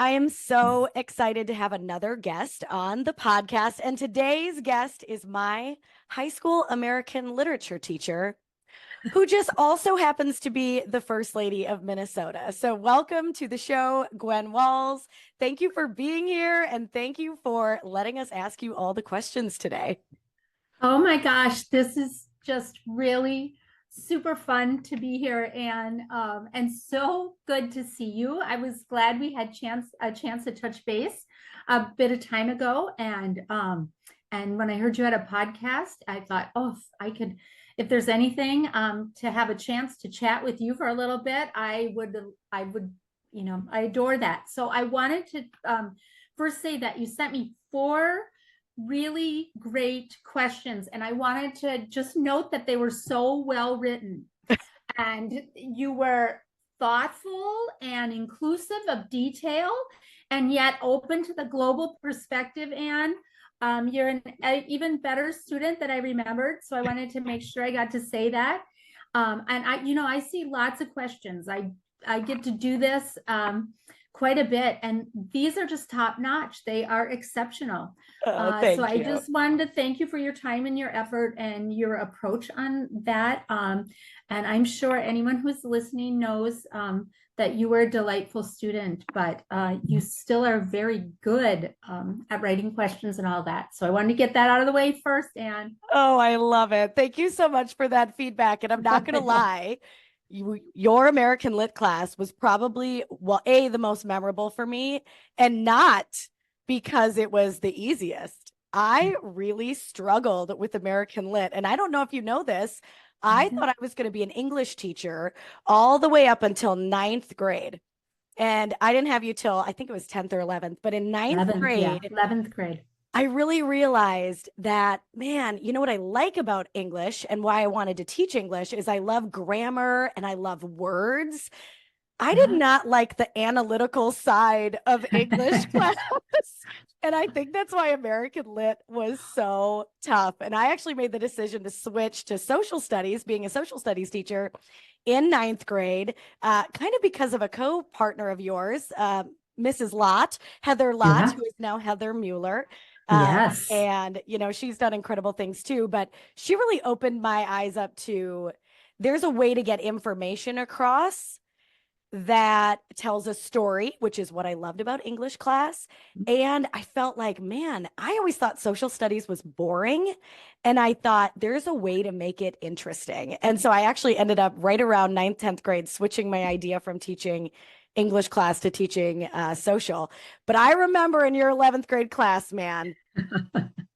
I am so excited to have another guest on the podcast. And today's guest is my high school American literature teacher, who just also happens to be the First Lady of Minnesota. So, welcome to the show, Gwen Walz. Thank you for being here, and thank you for letting us ask you all the questions today. Oh my gosh, this is just really super fun to be here and so good to see you. I was glad we had a chance to touch base a bit of time ago and when I heard you had a podcast, I thought, oh, if there's anything to have a chance to chat with you for a little bit, I would I adore that. So I wanted to first say that you sent me four really great questions. And I wanted to just note that they were so well written and you were thoughtful and inclusive of detail and yet open to the global perspective. And you're an even better student than I remembered. So I wanted to make sure I got to say that. And I see lots of questions. I get to do this quite a bit, and these are just top notch. They are exceptional. So Thank I you. just wanted to thank you for your time and your effort and your approach on that. And I'm sure anyone who's listening knows that you were a delightful student, but you still are very good at writing questions and all that. So I wanted to get that out of the way first. And Oh, I love it. Thank you so much for that feedback. And I'm not going to lie, your American Lit class was probably, well, the most memorable for me, and not because it was the easiest. I really struggled with American Lit. And I don't know if you know this. I thought I was going to be an English teacher all the way up until ninth grade. And I didn't have you till I think it was 10th or 11th. But in ninth 11th, yeah, grade, 11th grade. I really realized that, man, you know what I like about English and why I wanted to teach English is I love grammar and I love words. I did Uh-huh. not like the analytical side of English class. And I think that's why American Lit was so tough. And I actually made the decision to switch to social studies, being a social studies teacher in ninth grade, kind of because of a co-partner of yours, Mrs. Lott, Heather Lott, Yeah. who is now Heather Mueller. Yes. And, she's done incredible things too, but she really opened my eyes up to there's a way to get information across that tells a story, which is what I loved about English class. And I felt like, man, I always thought social studies was boring. And I thought there's a way to make it interesting. And so I actually ended up right around ninth, 10th grade, switching my idea from teaching English class to teaching social. But I remember in your 11th grade class, man,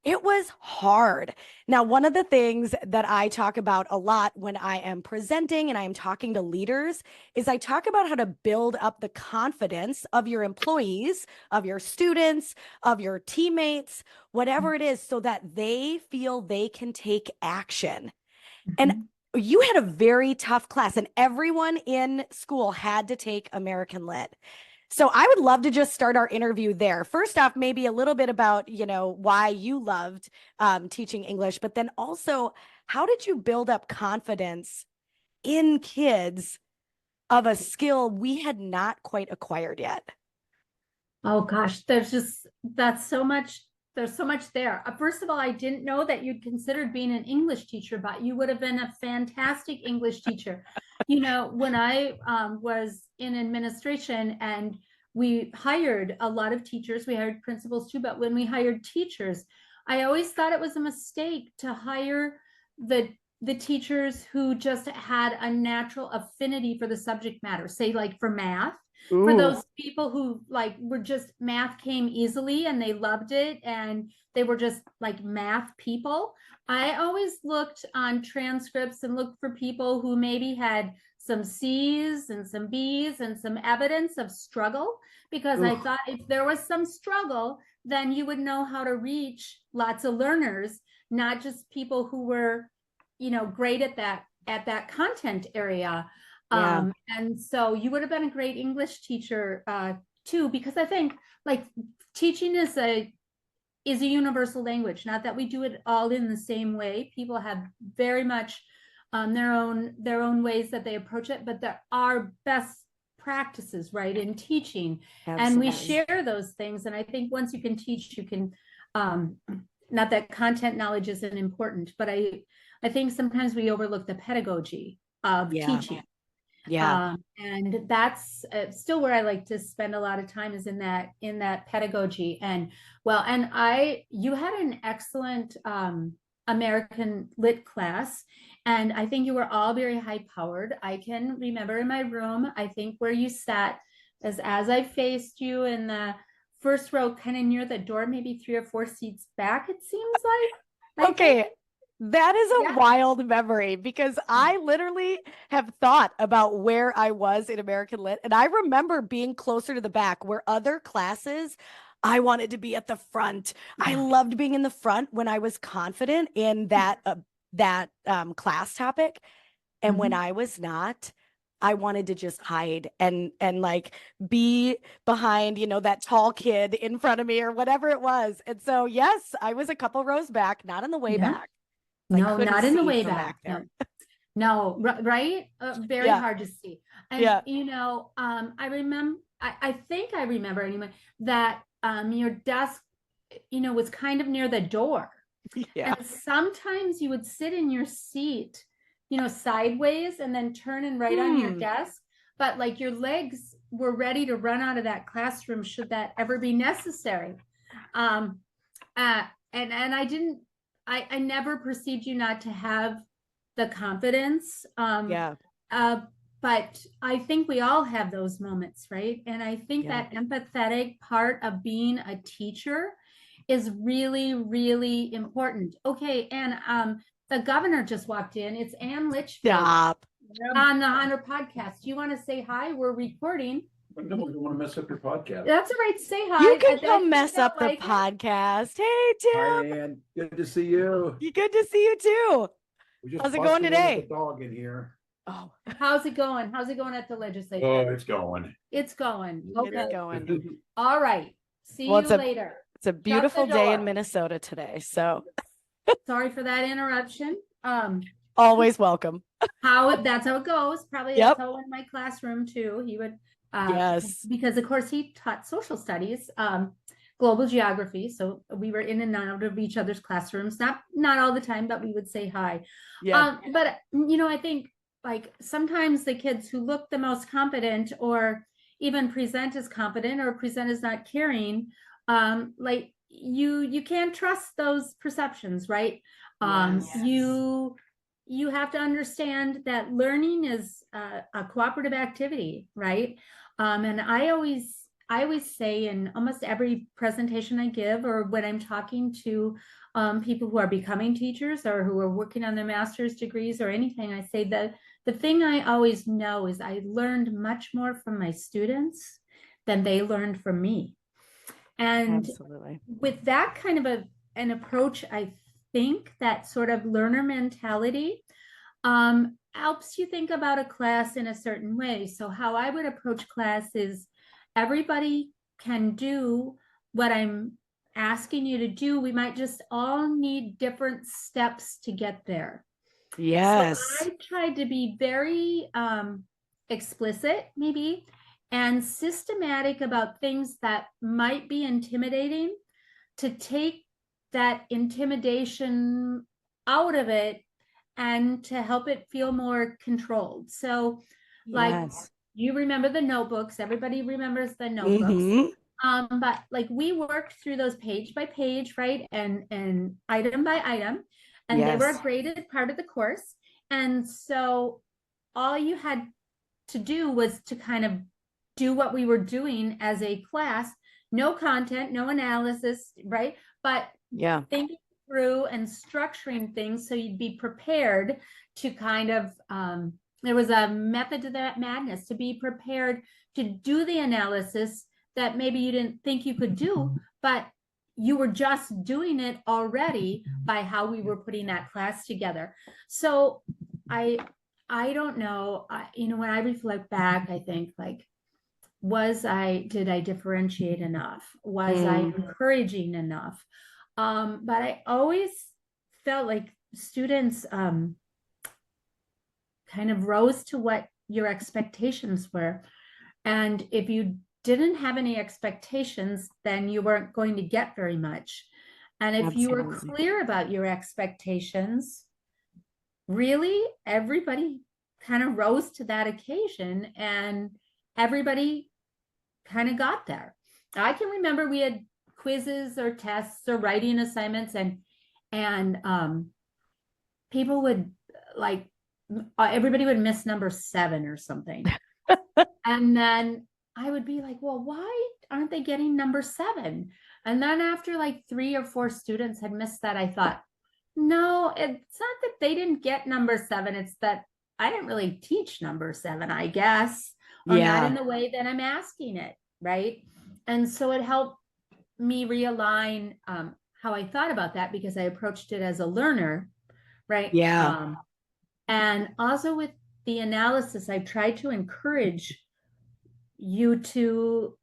it was hard. Now, one of the things that I talk about a lot when I am presenting and I am talking to leaders is I talk about how to build up the confidence of your employees, of your students, of your teammates, whatever it is, so that they feel they can take action. And Mhm. you had a very tough class, and everyone in school had to take American Lit. So I would love to just start our interview there. First off, maybe a little bit about, why you loved teaching English, but then also how did you build up confidence in kids of a skill we had not quite acquired yet? Oh gosh, that's so much. There's so much there. First of all, I didn't know that you'd considered being an English teacher, but you would have been a fantastic English teacher. When I was in administration and we hired a lot of teachers, we hired principals too, but when we hired teachers, I always thought it was a mistake to hire the teachers who just had a natural affinity for the subject matter, say like for math, for Ooh. those people who like were just math came easily and they loved it and they were just like math people. I always looked on transcripts and looked for people who maybe had some C's and some B's and some evidence of struggle, because I Ooh. thought if there was some struggle, then you would know how to reach lots of learners, not just people who were, great at that content area. Yeah. And so you would have been a great English teacher too, because I think like teaching is a universal language. Not that we do it all in the same way. People have very much their own ways that they approach it, but there are best practices, right, in teaching. Absolutely. And we share those things. And I think once you can teach, you can, not that content knowledge isn't important, but I think sometimes we overlook the pedagogy of teaching. Yeah. And that's still where I like to spend a lot of time, is in that pedagogy. And well, and you had an excellent American Lit class, and I think you were all very high powered. I can remember in my room, I think where you sat, as I faced you in the first row, kind of near the door, maybe 3 or 4 seats back, it seems like. Okay. That is a wild memory, because I literally have thought about where I was in American Lit. And I remember being closer to the back, where other classes, I wanted to be at the front. I loved being in the front when I was confident in that class topic. And when I was not, I wanted to just hide and like be behind, that tall kid in front of me or whatever it was. And so, yes, I was a couple rows back, not in the way back. No, not in the way back. No, right? Very hard to see. And, I remember, I think I remember anyway, that your desk, was kind of near the door. Yeah. And sometimes you would sit in your seat, sideways, and then turn and write on your desk. But like your legs were ready to run out of that classroom should that ever be necessary. And I never perceived you not to have the confidence. But I think we all have those moments, right? And I think that empathetic part of being a teacher is really, really important. Okay, and the governor just walked in. It's Ann Litchfield. Stop. On her podcast. Do you want to say hi? We're recording. No, we don't want to mess up your podcast. That's all right. Say hi. You can come mess up the podcast. Hey, Tim. Hi, Ann. Good to see you. Good to see you too. How's it going today? The dog in here. Oh, how's it going? How's it going at the legislature? Oh, it's going. It's going. Okay. It's going. All right. See you later. It's a beautiful day in Minnesota today. So sorry for that interruption. Always welcome. That's how it goes. Probably that's how in my classroom too. He would because of course he taught social studies, global geography. So we were in and out of each other's classrooms, not all the time, but we would say hi. But I think like sometimes the kids who look the most competent, or even present as competent, or present as not caring, like you can't trust those perceptions, right? You have to understand that learning is a cooperative activity, right? And I always say in almost every presentation I give, or when I'm talking to people who are becoming teachers or who are working on their master's degrees or anything, I say that the thing I always know is I learned much more from my students than they learned from me. And with that kind of an approach, I think that sort of learner mentality helps you think about a class in a certain way. So how I would approach class is everybody can do what I'm asking you to do. We might just all need different steps to get there. Yes. So I tried to be very explicit, maybe, and systematic about things that might be intimidating, to take that intimidation out of it and to help it feel more controlled. So like you remember the notebooks, everybody remembers the notebooks. But like we worked through those page by page, right? And item by item, and they were a graded part of the course. And so all you had to do was to kind of do what we were doing as a class, no content, no analysis, right? But thinking through and structuring things so you'd be prepared to kind of, there was a method to that madness, to be prepared to do the analysis that maybe you didn't think you could do, but you were just doing it already by how we were putting that class together. So I don't know, when I reflect back, I think like, did I differentiate enough? Was I encouraging enough? But I always felt like students kind of rose to what your expectations were. And if you didn't have any expectations, then you weren't going to get very much. And if you were Absolutely. clear about your expectations, really everybody kind of rose to that occasion and everybody kind of got there. I can remember we had quizzes or tests or writing assignments, and people would like everybody would miss number 7 or something. And then I would be like, well, why aren't they getting number 7? And then after like 3 or 4 students had missed that, I thought, no, it's not that they didn't get number 7. It's that I didn't really teach number 7, I guess, or not in the way that I'm asking it, right? And so it helped me realign how I thought about that, because I approached it as a learner, right? Yeah. And also with the analysis, I tried to encourage you to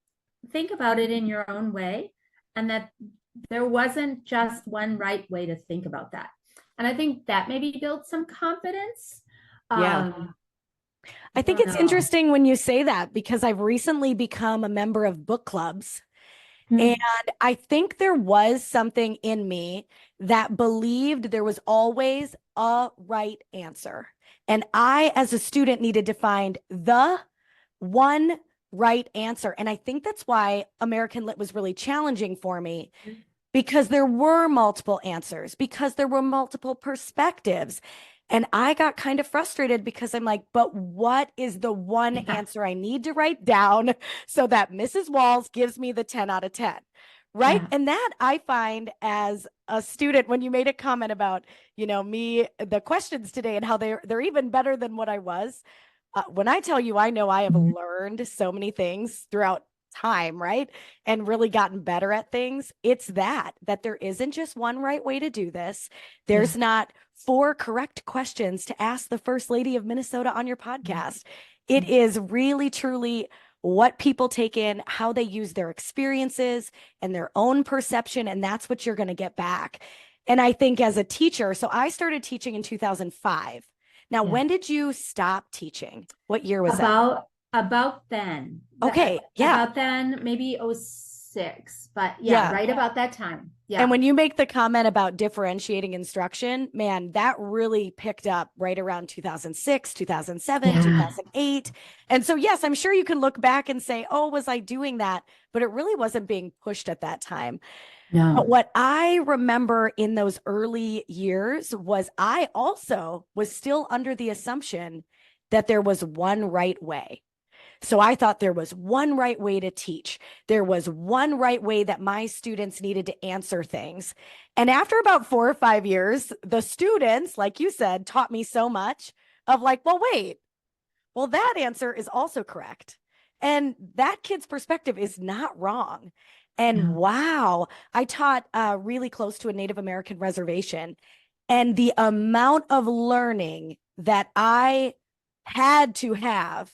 think about it in your own way, and that there wasn't just one right way to think about that. And I think that maybe built some confidence. Yeah. I think don't it's know. interesting when you say that, because I've recently become a member of book clubs. And I think there was something in me that believed there was always a right answer. And I, as a student, needed to find the one right answer. And I think that's why American Lit was really challenging for me, because there were multiple answers, because there were multiple perspectives. And I got kind of frustrated because I'm like, but what is the one answer I need to write down so that Mrs. Walz gives me the 10 out of 10? Right. Yeah. And that I find as a student, when you made a comment about, me, the questions today and how they're even better than what I was. When I tell you, I know I have learned so many things throughout time, right? And really gotten better at things. It's that there isn't just one right way to do this. There's not 4 correct questions to ask the First Lady of Minnesota on your podcast. It is really, truly what people take in, how they use their experiences and their own perception. And that's what you're going to get back. And I think as a teacher, so I started teaching in 2005. Now, when did you stop teaching? What year was that? About then. Okay, yeah. About then, maybe 06, but Yeah. right about that time. Yeah. And when you make the comment about differentiating instruction, man, that really picked up right around 2006, 2007, 2008. And so, yes, I'm sure you can look back and say, oh, was I doing that? But it really wasn't being pushed at that time. No. But what I remember in those early years was I also was still under the assumption that there was one right way. So I thought there was one right way to teach. There was one right way that my students needed to answer things. And after about 4 or 5 years, the students, like you said, taught me so much of like, well, wait, well, that answer is also correct. And that kid's perspective is not wrong. And wow, I taught really close to a Native American reservation. And the amount of learning that I had to have,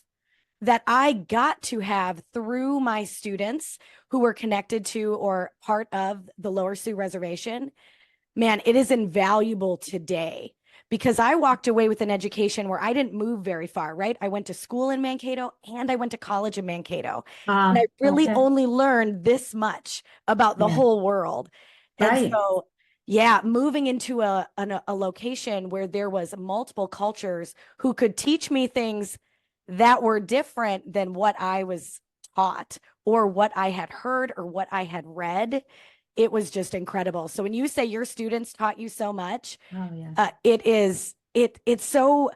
that I got to have through my students who were connected to or part of the Lower Sioux Reservation, man, it is invaluable today, because I walked away with an education where I didn't move very far, right? I went to school in Mankato and I went to college in Mankato. And I really only learned this much about the whole world. And so, yeah, moving into a location where there was multiple cultures who could teach me things that were different than what I was taught or what I had heard or what I had read, it was just incredible. So when you say your students taught you so much, it's so,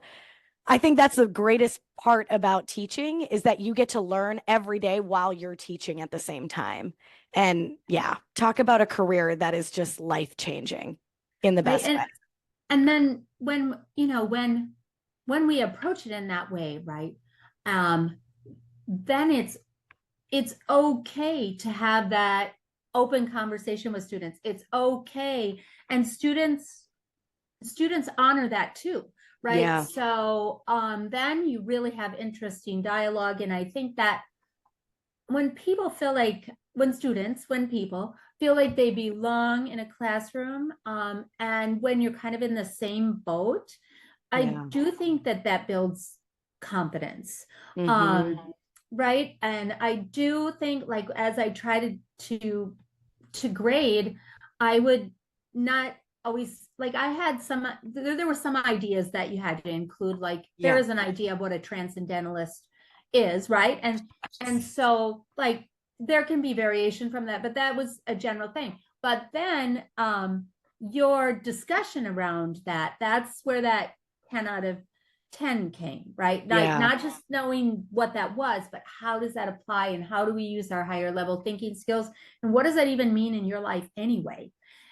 I think that's the greatest part about teaching, is that you get to learn every day while you're teaching at the same time. And yeah, talk about a career that is just life-changing in the best way. And then when we approach it in that way, right? Then it's okay to have that open conversation with students. It's okay. And students honor that too, right? Yeah. So then you really have interesting dialogue. And I think that when people feel like, when people feel like they belong in a classroom, and when you're kind of in the same boat, I do think that builds confidence. right? And I do think, like, as I try to grade, I would not always, like, I had some, there were some ideas that you had to include, like there Yeah. is an idea of what a transcendentalist is, right? And so, like, there can be variation from that, but that was a general thing. But then your discussion around that, that's where that 10 out of 10 came, right? Like, Yeah. not just knowing what that was, but how does that apply, and how do we use our higher level thinking skills, and what does that even mean in your life anyway?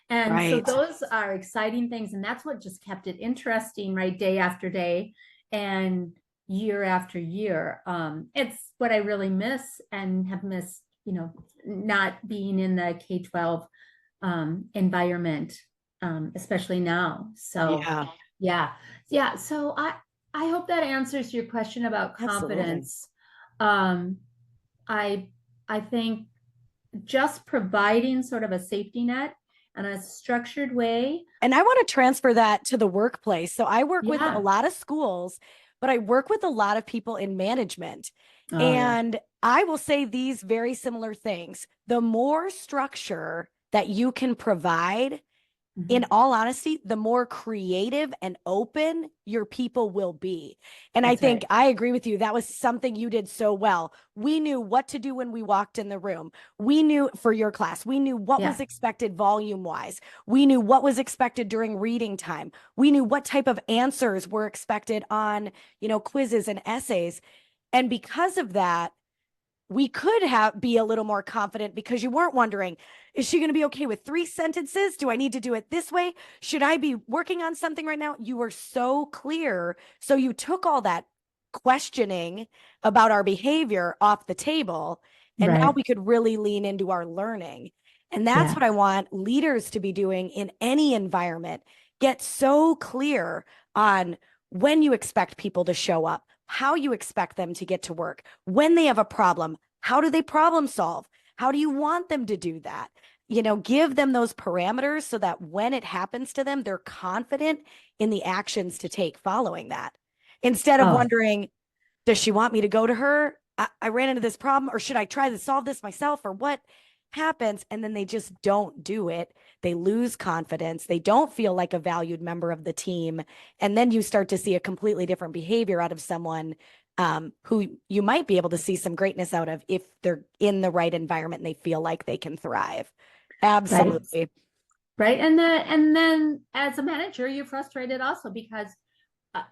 And so Right. those are exciting things, and that's what just kept it interesting, right? Day after day and year after year. It's what I really miss and have missed, you know, not being in the K-12 environment, especially now. So Yeah. yeah. So I hope that answers your question about Absolutely. confidence. Um, I I think just providing sort of a safety net and a structured way. And I want to transfer that to the workplace. So I work with a Yeah. lot of schools, but I work with a lot of people in management. Oh yeah. And I will say these very similar things. The more structure that you can provide, in Mhm. all honesty, the more creative and open your people will be. And I That's think right. I agree with you. That was something you did so well. We knew what to do when we walked in the room. We knew for your class, we knew what Yeah. was expected volume wise. We knew what was expected during reading time. We knew what type of answers were expected on, quizzes and essays. And because of that, we could be a little more confident because you weren't wondering, is she going to be okay with 3 sentences? Do I need to do it this way? Should I be working on something right now? You were so clear. So you took all that questioning about our behavior off the table. And now Right. we could really lean into our learning. And that's Yeah. what I want leaders to be doing in any environment. Get so clear on when you expect people to show up, how you expect them to get to work, when they have a problem, how do they problem solve? How do you want them to do that? Give them those parameters so that when it happens to them, they're confident in the actions to take following that. Instead of Oh, wondering, does she want me to go to her? I ran into this problem, or should I try to solve this myself, or what happens? And then they just don't do it. They lose confidence. They don't feel like a valued member of the team. And then you start to see a completely different behavior out of someone who you might be able to see some greatness out of if they're in the right environment and they feel like they can thrive. right. Absolutely. Right. And then as a manager, you're frustrated also because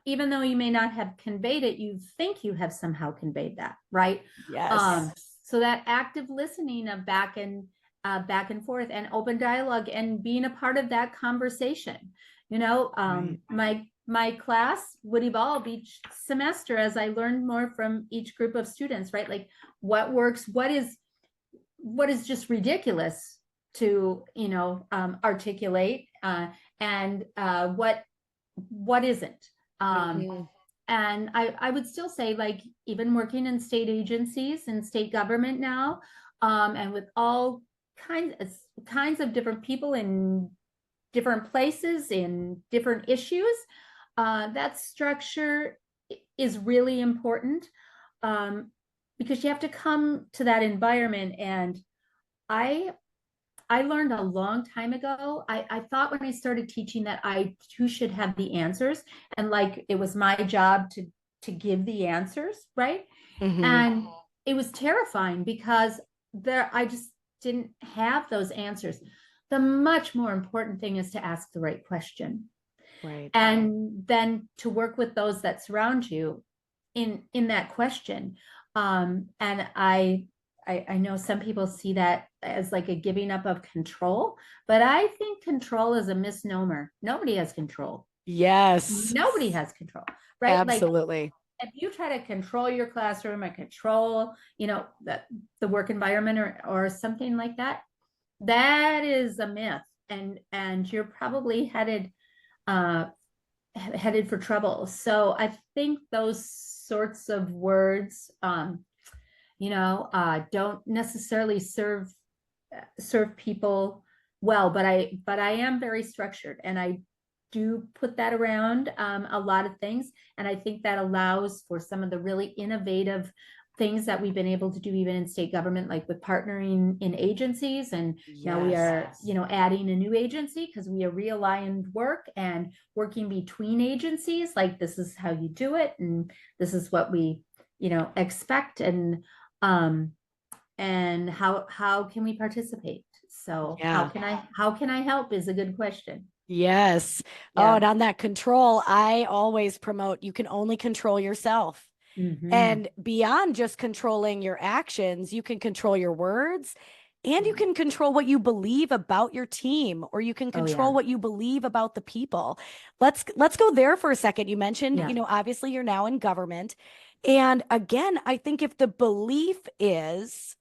even though you may not have conveyed it, you think you have somehow conveyed that, right? Yes. So that active listening of back and forth and open dialogue and being a part of that conversation. Right. My class would evolve each semester as I learned more from each group of students, right? Like what works, what is just ridiculous to articulate, and what isn't. Mhm. And I would still say, like, even working in state agencies and state government now, and with all kinds of different people in different places in different issues, that structure is really important, um, because you have to come to that environment. And I I learned a long time ago. I thought when I started teaching that I too should have the answers, and like it was my job to give the answers, right? Mhm. And it was terrifying because I just didn't have those answers. The much more important thing is to ask the right question, Right. and then to work with those that surround you in that question. And I know some people see that as like a giving up of control, but I think control is a misnomer. Nobody has control. Yes. Nobody has control, right? Like, Absolutely. if you try to control your classroom or control, the work environment, or something like that, that is a myth, and you're probably uh, headed for trouble. So I think those sorts of words, don't necessarily serve people well. But I am very structured, and I do put that around a lot of things, and I think that allows for some of the really innovative things that we've been able to do even in state government, like with partnering in agencies. And now we are, adding a new agency because we are realigned work and working between agencies. Like, this is how you do it, and this is what we, expect, and how can we participate? So how can I help is a good question. Yes. Yeah. Oh, and on that control, I always promote you can only control yourself. Mhm. And beyond just controlling your actions, you can control your words, and you can control what you believe about your team, or you can control what you believe about the people. Let's go there for a second. You mentioned, obviously you're now in government. And again, I think if the belief is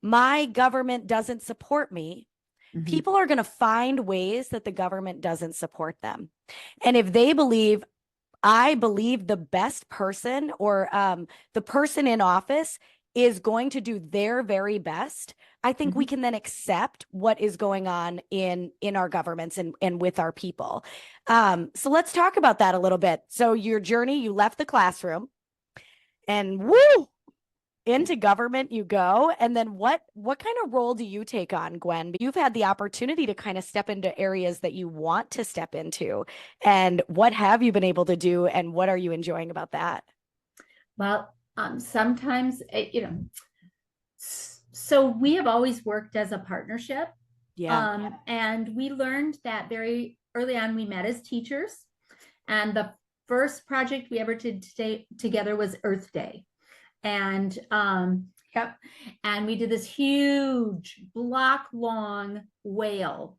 my government doesn't support me, people are going to find ways that the government doesn't support them. And if they believe, I believe the best person, or the person in office is going to do their very best, I think we can then accept what is going on in our governments and with our people. So let's talk about that a little bit. So your journey, you left the classroom and woo, into government you go. And then what kind of role do you take on, Gwen? You've had the opportunity to kind of step into areas that you want to step into. And what have you been able to do, and what are you enjoying about that? Well, sometimes, so we have always worked as a partnership. And we learned that very early on. We met as teachers, and the first project we ever did together was Earth Day. And and we did this huge block long whale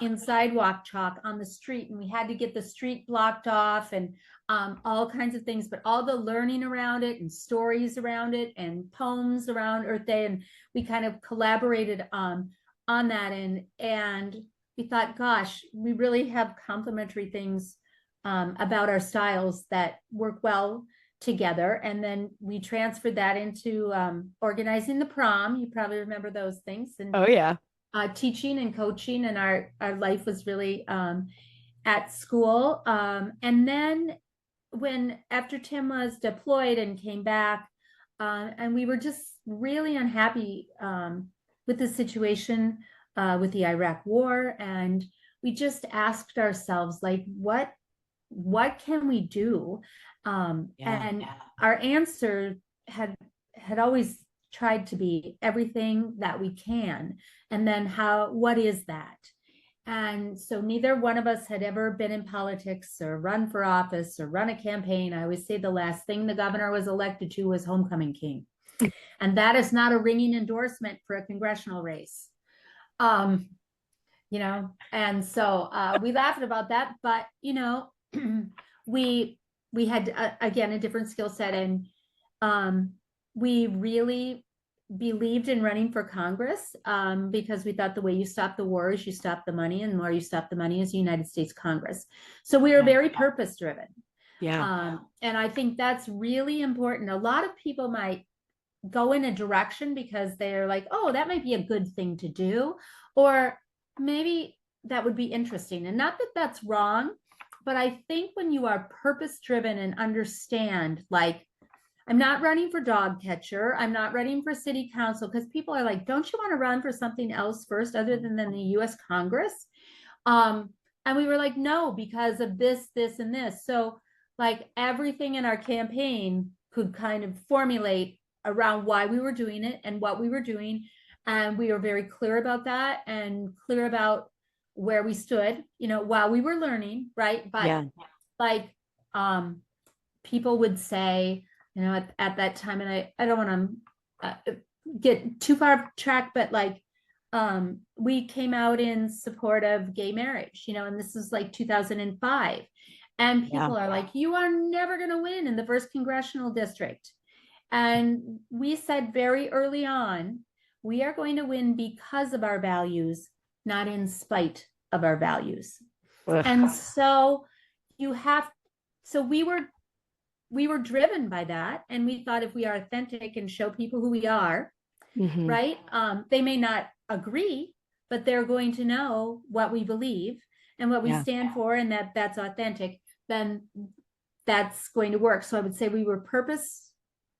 in sidewalk chalk on the street, and we had to get the street blocked off, and all kinds of things, but all the learning around it and stories around it and poems around Earth Day. And we kind of collaborated on that, and we thought, gosh, we really have complementary things about our styles that work well together. And then we transferred that into organizing the prom. You probably remember those things. And teaching and coaching, and our life was really at school. And then after Tim was deployed and came back, and we were just really unhappy with the situation with the Iraq war, and we just asked ourselves, like, what can we do? And our answer had always tried to be everything that we can, and then what is that? And so neither one of us had ever been in politics or run for office or run a campaign. I always say the last thing the governor was elected to was homecoming king, and that is not a ringing endorsement for a congressional race. And so we laughed about that, but we had again a different skill set, and we really believed in running for Congress because we thought the way you stop the war is you stop the money, and the more you stop the money is the United States Congress. So we are very purpose driven. And I think that's really important. A lot of people might go in a direction because they're like, oh, that might be a good thing to do, or maybe that would be interesting. And not that that's wrong, but I think when you are purpose driven and understand, like, I'm not running for dog catcher, I'm not running for city council, because people are like, don't you want to run for something else first other than the US Congress? And we were like, no, because of this, and this. So like everything in our campaign could kind of formulate around why we were doing it and what we were doing. And we were very clear about that, and clear about where we stood, while we were learning, right? But like people would say, at that time, and I don't want to get too far off track, but like we came out in support of gay marriage, and this is like 2005, and people are like, you are never going to win in the first congressional district. And we said very early on, we are going to win because of our values, not in spite of our values. And so we were driven by that. And we thought, if we are authentic and show people who we are, right? They may not agree, but they're going to know what we believe and what we stand for, and that's authentic, then that's going to work. So I would say we were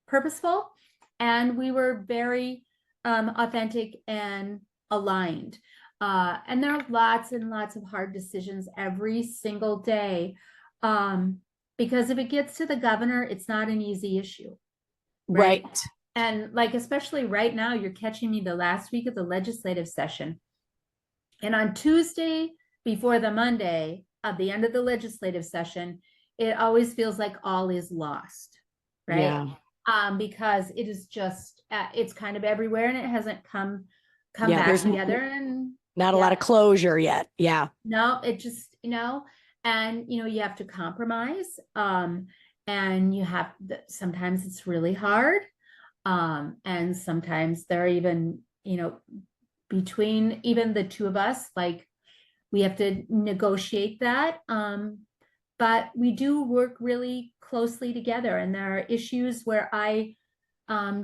purposeful, and we were very authentic and aligned. And there are lots and lots of hard decisions every single day. Because if it gets to the governor, it's not an easy issue. Right. And like, especially right now, you're catching me the last week of the legislative session. And on Tuesday, before the Monday of the end of the legislative session, it always feels like all is lost, right? Yeah. Because it is just, it's kind of everywhere, and it hasn't come Yeah, back together, and not a lot of closure yet. Yeah. No, it just, and you have to compromise. And you have, sometimes it's really hard. And sometimes there are even, between even the two of us, like, we have to negotiate that. But we do work really closely together, and there are issues where I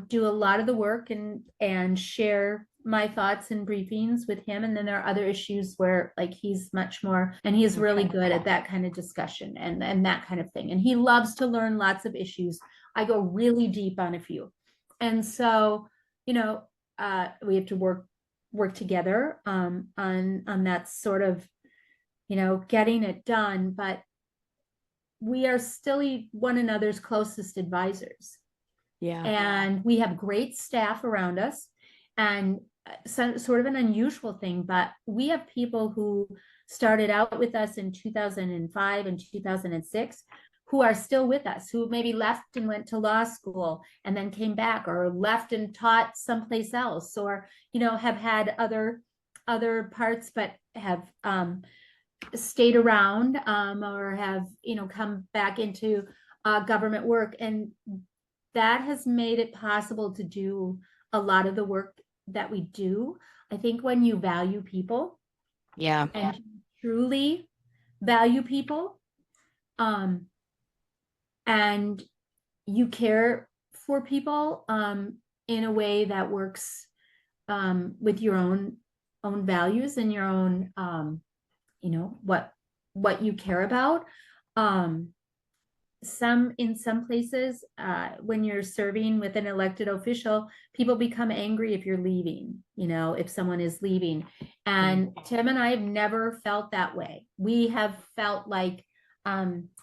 do a lot of the work and share my thoughts and briefings with him. And then there are other issues where, like, he's much more, and he's really good at that kind of discussion and that kind of thing. And he loves to learn lots of issues. I go really deep on a few. And so, we have to work together on that sort of, getting it done. But we are still one another's closest advisors. Yeah. And we have great staff around us, and sort of an unusual thing, but we have people who started out with us in 2005 and 2006 who are still with us, who maybe left and went to law school and then came back, or left and taught someplace else, or, have had other parts, but have stayed around, or have, come back into government work. And that has made it possible to do a lot of the work that we do. I think when you value people, and truly value people, and you care for people in a way that works with your own values and your own, what you care about. In some places, when you're serving with an elected official, people become angry if you're leaving, if someone is leaving. And Tim and I have never felt that way. We have felt like,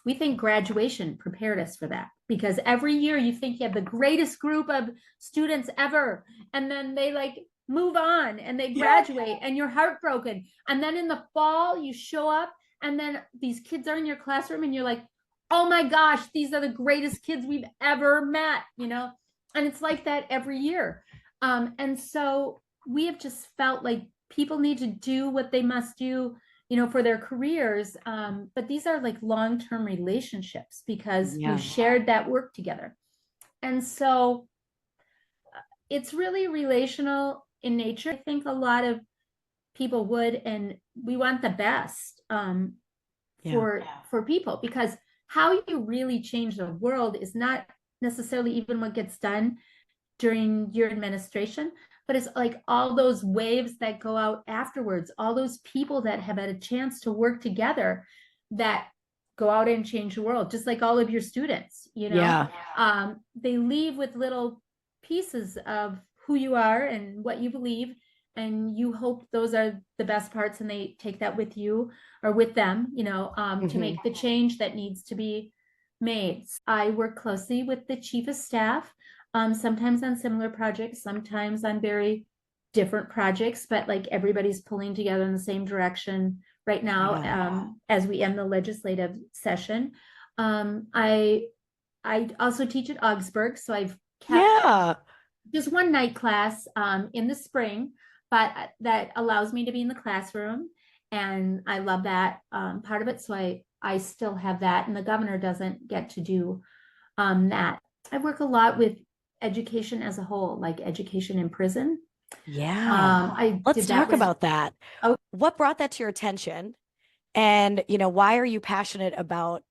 we think graduation prepared us for that, because every year you think you have the greatest group of students ever, and then they move on and they graduate, and you're heartbroken. And then in the fall you show up, and then these kids are in your classroom, and you're like, oh my gosh, these are the greatest kids we've ever met, and it's like that every year. And so we have just felt like people need to do what they must do, for their careers. But these are long-term relationships, because we shared that work together. And so it's really relational in nature. I think a lot of people would, and we want the best for people, because how you really change the world is not necessarily even what gets done during your administration, but it's all those waves that go out afterwards, all those people that have had a chance to work together that go out and change the world, just like all of your students, they leave with little pieces of who you are and what you believe, and you hope those are the best parts, and they take that with you or with them, to make the change that needs to be made. I work closely with the chief of staff, sometimes on similar projects, sometimes on very different projects, but everybody's pulling together in the same direction right now, as we end the legislative session. I also teach at Augsburg, so I've kept just one night class in the spring, but that allows me to be in the classroom, and I love that part of it. So I still have that, and the governor doesn't get to do that. I work a lot with education as a whole, like education in prison. Let's talk about that. What brought that to your attention, and why are you passionate about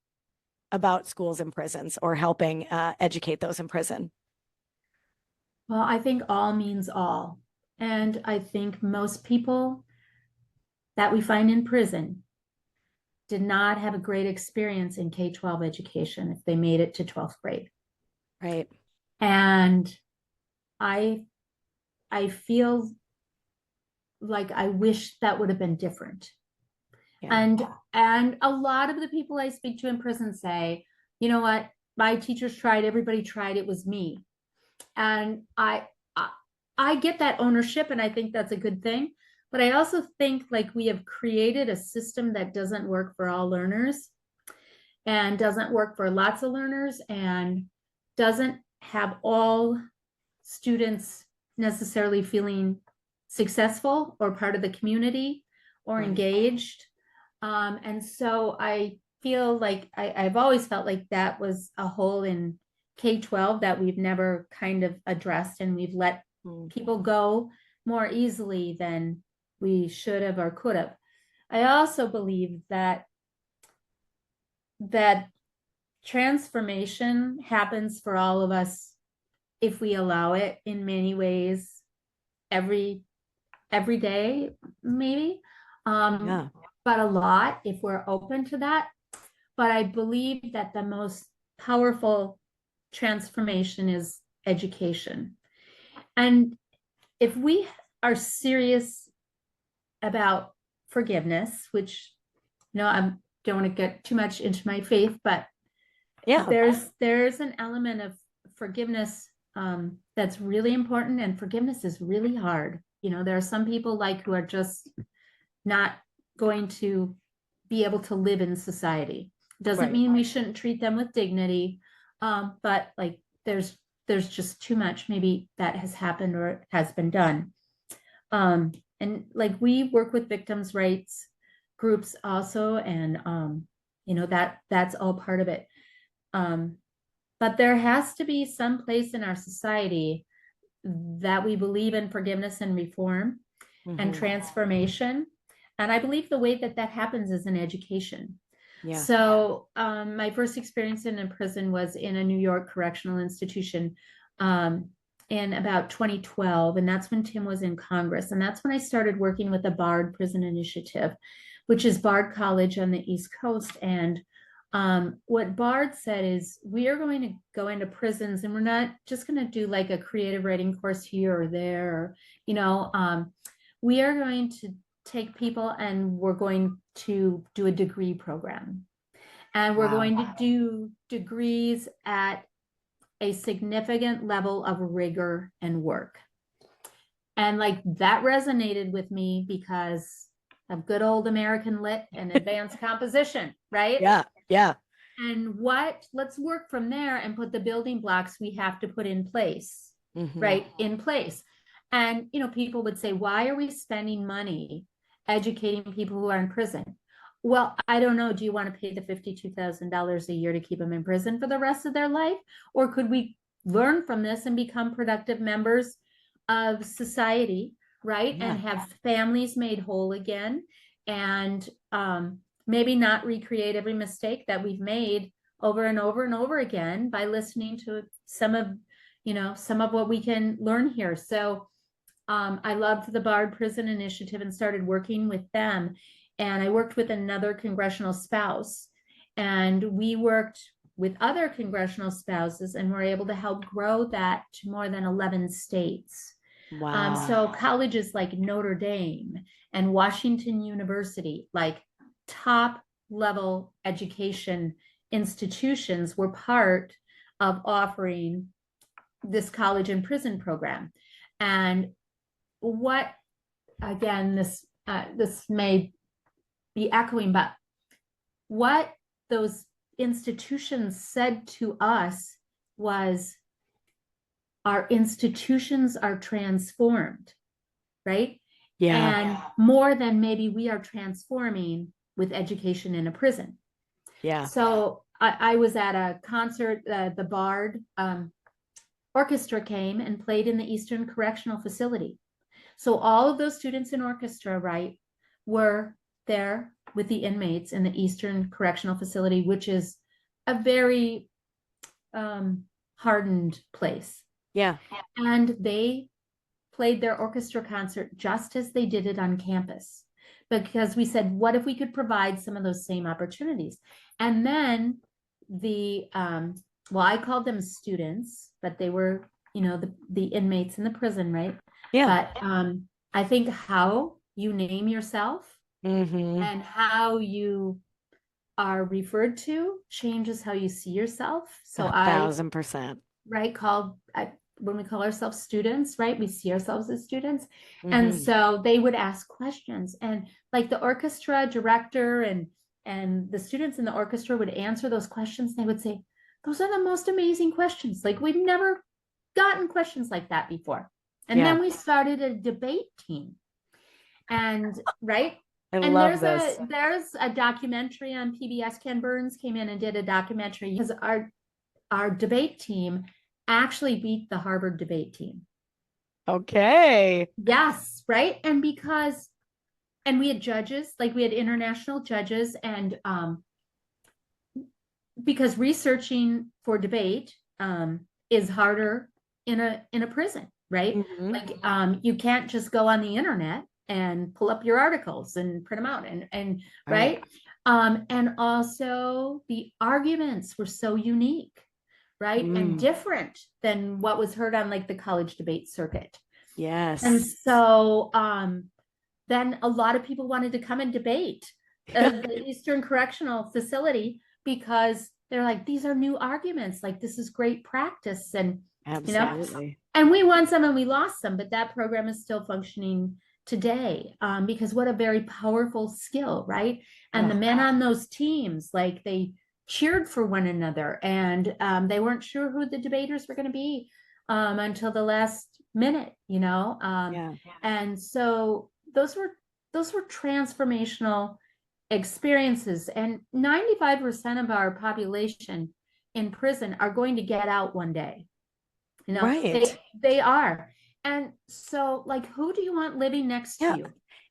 schools and prisons, or helping educate those in prison? Well, I think all means all. And I think most people that we find in prison did not have a great experience in K-12 education if they made it to 12th grade. Right. And I feel like I wish that would have been different. Yeah. And a lot of the people I speak to in prison say, you know what, my teachers tried, everybody tried, it was me. And I get that ownership, and I think that's a good thing. But I also think like we have created a system that doesn't work for all learners and doesn't work for lots of learners and doesn't have all students necessarily feeling successful or part of the community or Right. engaged. And so I feel like I've always felt like that was a hole in K-12 that we've never kind of addressed, and we've let people go more easily than we should have or could have. I also believe that transformation happens for all of us if we allow it in many ways every day, maybe. But a lot if we're open to that. But I believe that the most powerful transformation is education. And if we are serious about forgiveness, which I don't want to get too much into my faith, but Yeah. there's an element of forgiveness that's really important, and forgiveness is really hard. There are some people who are just not going to be able to live in society. Doesn't Right. mean we shouldn't treat them with dignity, but there's just too much maybe that has happened or has been done. And we work with victims' rights groups also, and that's all part of it. But there has to be some place in our society that we believe in forgiveness and reform and transformation. And I believe the way that happens is in education. Yeah. So my first experience in a prison was in a New York correctional institution in about 2012. And that's when Tim was in Congress. And that's when I started working with the Bard Prison Initiative, which is Bard College on the East Coast. And what Bard said is, we are going to go into prisons, and we're not just going to do like a creative writing course here or there, we are going to take people and we're going to do a degree program. And we're going to do degrees at a significant level of rigor and work. And that resonated with me because of good old American Lit and advanced composition, right? Yeah. Yeah. And let's work from there and put the building blocks we have to put in place, right? In place. And, people would say, why are we spending money educating people who are in prison? Well, I don't know. Do you want to pay the $52,000 a year to keep them in prison for the rest of their life? Or could we learn from this and become productive members of society, right? Yeah. And have families made whole again, and maybe not recreate every mistake that we've made over and over and over again by listening to some of what we can learn here. So I loved the Bard Prison Initiative and started working with them. And I worked with another congressional spouse, and we worked with other congressional spouses, and were able to help grow that to more than 11 states. Wow. So colleges like Notre Dame and Washington University, top level education institutions, were part of offering this college and prison program. And this may be echoing, but what those institutions said to us was, our institutions are transformed, right? Yeah. And more than maybe we are transforming with education in a prison. Yeah. So I was at a concert, the Bard Orchestra came and played in the Eastern Correctional Facility. So all of those students in orchestra, right, were there with the inmates in the Eastern Correctional Facility, which is a very hardened place. Yeah. And they played their orchestra concert just as they did it on campus, because we said, what if we could provide some of those same opportunities? And then I called them students, but they were the inmates in the prison, right? Yeah. But I think how you name yourself Mm-hmm. and how you are referred to changes how you see yourself. So 1,000%. right, when we call ourselves students, right, we see ourselves as students. And Mm-hmm. so they would ask questions, and like the orchestra director and the students in the orchestra would answer those questions. They would say, those are the most amazing questions. Like, we've never gotten questions like that before. And Yeah. then we started a debate team. And right. I And love this. there's a documentary on PBS. Ken Burns came in and did a documentary because our debate team actually beat the Harvard debate team. Okay. Yes, right. And we had judges, like we had international judges, and because researching for debate is harder in a prison, right? Mm-hmm. Like you can't just go on the internet and pull up your articles and print them out and right. And also the arguments were so unique, right? And different than what was heard on like the college debate circuit. Yes. And so then a lot of people wanted to come and debate the Eastern Correctional Facility because they're like, these are new arguments, like this is great practice. And Absolutely. and we won some and we lost some, but that program is still functioning today because what a very powerful skill, right? And the men on those teams, like they cheered for one another, and they weren't sure who the debaters were going to be until the last minute, Yeah. and so those were transformational experiences. And 95% of our population in prison are going to get out one day. Right. They are. And so, like, who do you want living next to you?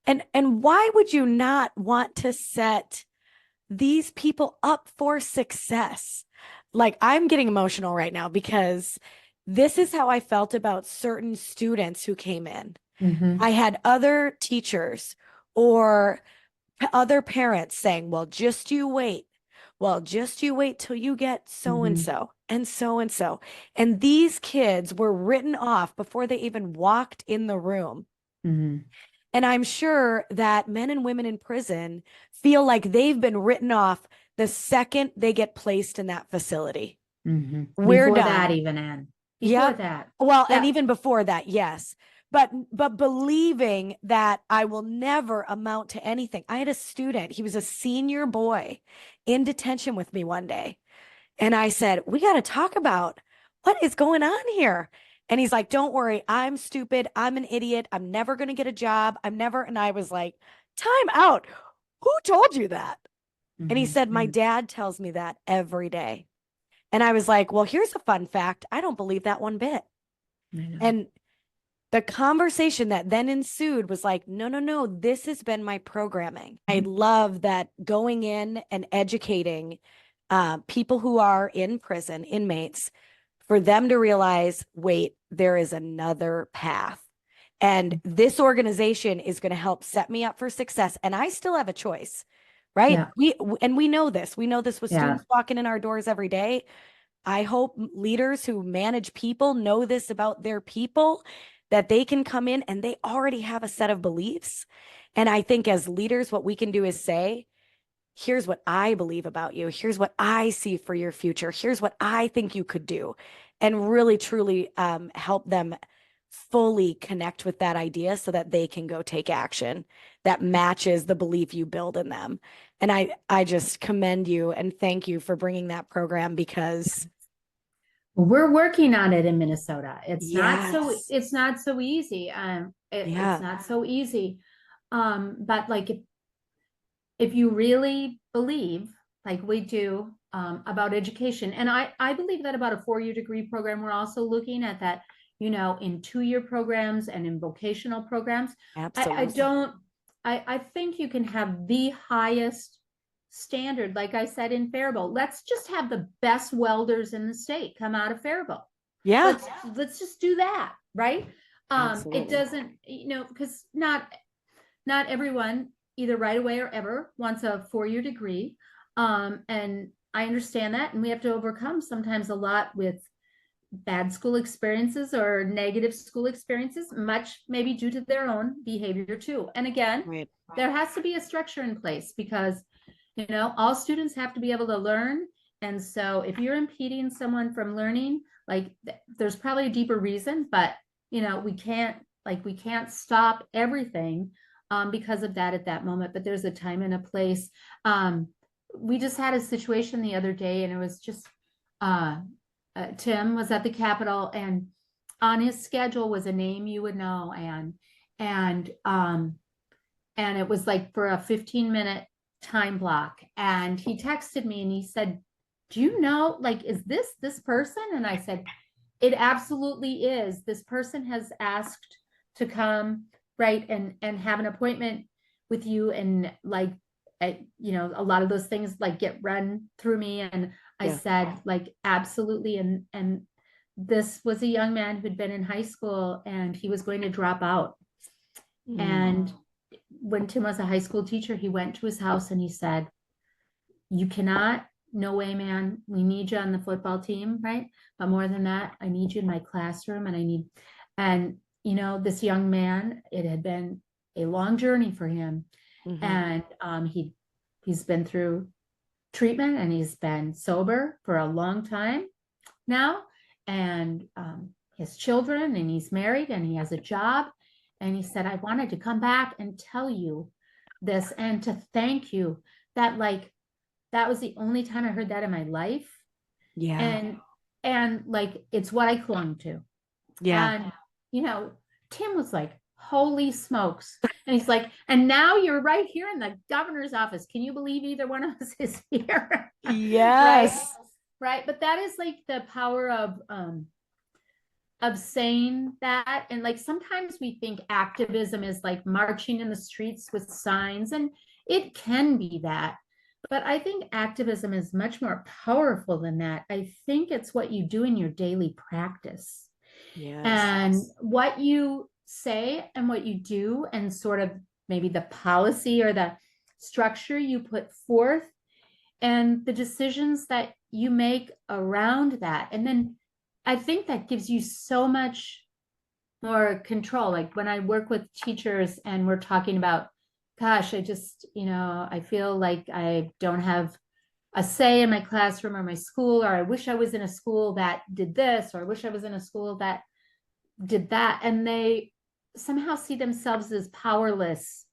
And why would you not want to set these people up for success? Like, I'm getting emotional right now because this is how I felt about certain students who came in. I had other teachers or other parents saying, well, just you wait. Well, just you wait till you get so and so and so and so. And these kids were written off before they even walked in the room. And I'm sure that men and women in prison feel like they've been written off the second they get placed in that facility. We're Before done. that, even Anne. Before that. Well, and even before that, yes. But believing that I will never amount to anything. I had a student, he was a senior boy in detention with me one day. And I said, we got to talk about what is going on here. And he's like, don't worry, I'm stupid. I'm an idiot. I'm never going to get a job. And I was like, time out. Who told you that? And he said, my dad tells me that every day. And I was like, well, here's a fun fact. I don't believe that one bit. And the conversation that then ensued was like, no, this has been my programming. I love that going in and educating people who are in prison, inmates, for them to realize, wait, there is another path. And this organization is going to help set me up for success. And I still have a choice, right? We know this. We know this with students walking in our doors every day. I hope leaders who manage people know this about their people, that they can come in and they already have a set of beliefs. And I think as leaders, what we can do is say, here's what I believe about you. Here's what I see for your future. Here's what I think you could do. And really, truly help them fully connect with that idea so that they can go take action that matches the belief you build in them. And I just commend you and thank you for bringing that program, because we're working on it in Minnesota. It's not so Yes. it's not so easy. It's not so easy. But like if you really believe, like we do, about education, and I believe that about a 4-year degree program, we're also looking at that, in 2-year programs and in vocational programs. Absolutely. I think you can have the highest standard, like I said, in Faribault. Let's just have the best welders in the state come out of Faribault. Yeah. Let's just do that, right? Absolutely. It doesn't, because not everyone, either right away or ever, wants a 4-year degree. And I understand that. And we have to overcome sometimes a lot with bad school experiences or negative school experiences, much maybe due to their own behavior too. And again, Right. there has to be a structure in place because, you know, all students have to be able to learn. And so if you're impeding someone from learning, like there's probably a deeper reason, but you know, we can't stop everything because of that at that moment, but there's a time and a place. We just had a situation the other day and it was just, Tim was at the Capitol and on his schedule was a name you would know, and it was like for a 15-minute time block. And he texted me and he said, do you know, like, is this person? And I said, it absolutely is. This person has asked to come, right, and have an appointment with you, and like, you know, a lot of those things like get run through me. And I said, like, absolutely. And this was a young man who'd been in high school and he was going to drop out. And when Tim was a high school teacher, he went to his house and he said, you cannot, no way, man, we need you on the football team, right? But more than that, I need you in my classroom, and you know, this young man, it had been a long journey for him. And he's been through treatment and he's been sober for a long time now, and his children, and he's married and he has a job. And he said, I wanted to come back and tell you this and to thank you that, like, that was the only time I heard that in my life. Yeah. And like, it's what I clung to. Yeah. And, you know, Tim was like, holy smokes. And he's like, and now you're right here in the governor's office. Can you believe either one of us is here? Yes. Right. But that is like the power of saying that. And like, sometimes we think activism is like marching in the streets with signs, and it can be that. But I think activism is much more powerful than that. I think it's what you do in your daily practice. Yes. And what you say and what you do, and sort of maybe the policy or the structure you put forth, and the decisions that you make around that. And then I think that gives you so much more control. Like when I work with teachers and we're talking about, gosh, I just, you know, I feel like I don't have a say in my classroom or my school, or I wish I was in a school that did this, or I wish I was in a school that did that. And they somehow see themselves as powerless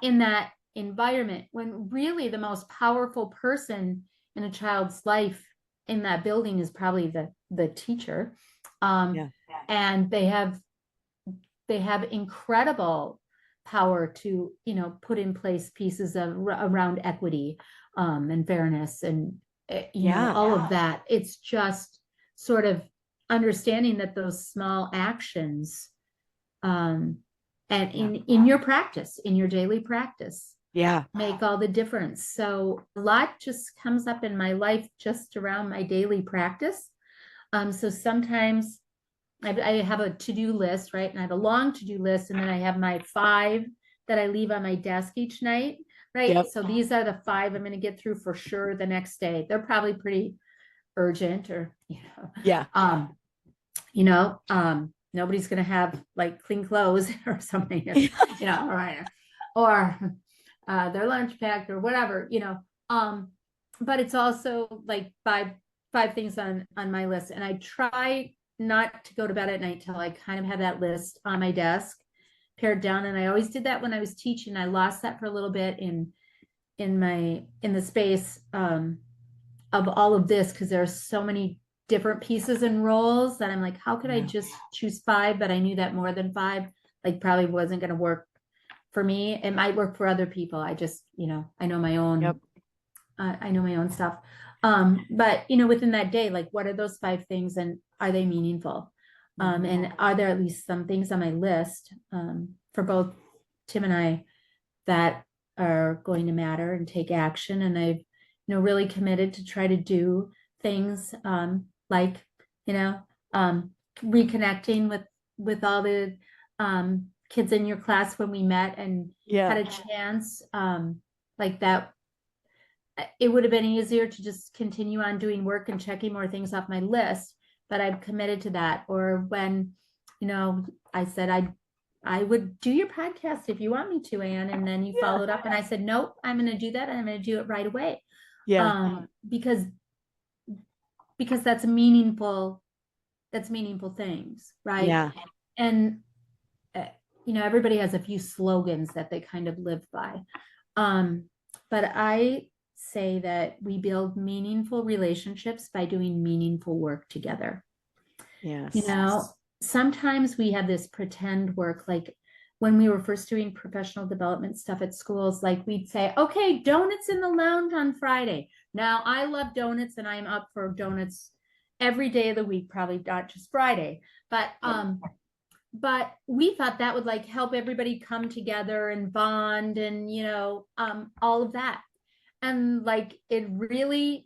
in that environment, when really the most powerful person in a child's life in that building is probably the teacher. And they have incredible power to, you know, put in place pieces of around equity and fairness and you know, all of that. It's just sort of understanding that those small actions and in your practice, in your daily practice, make all the difference. So a lot just comes up in my life just around my daily practice. So sometimes I have a to-do list, right? And I have a long to-do list, and then I have my 5 that I leave on my desk each night, right? So these are the 5 I'm going to get through for sure the next day. They're probably pretty urgent, or, nobody's going to have like clean clothes or something, you know, or their lunch packed or whatever, you know. But it's also like five things on my list, and I try not to go to bed at night till I kind of have that list on my desk pared down. And I always did that when I was teaching. I lost that for a little bit in the space of all of this, because there are so many different pieces and roles that I'm like, how could I just choose 5? But I knew that more than 5 like probably wasn't going to work for me. It might work for other people. I just, you know, I know my own I know my own stuff. But you know, within that day, like, what are those 5 things, and are they meaningful? And are there at least some things on my list for both Tim and I that are going to matter and take action? And I've, you know, really committed to try to do things like, you know, reconnecting with all the kids in your class when we met and had a chance like that. It would have been easier to just continue on doing work and checking more things off my list. but I'm committed to that. Or when, I said I would do your podcast if you want me to, Anne. And then you followed up and I said, nope, I'm going to do that. And I'm going to do it right away. Yeah. Because that's meaningful things, right? Yeah. And everybody has a few slogans that they kind of live by. But I say that we build meaningful relationships by doing meaningful work together. Yes. Sometimes we have this pretend work, like when we were first doing professional development stuff at schools, like we'd say, okay, donuts in the lounge on Friday. Now, I love donuts and I'm up for donuts every day of the week, probably not just Friday, but we thought that would like help everybody come together and bond and, all of that. And like, it really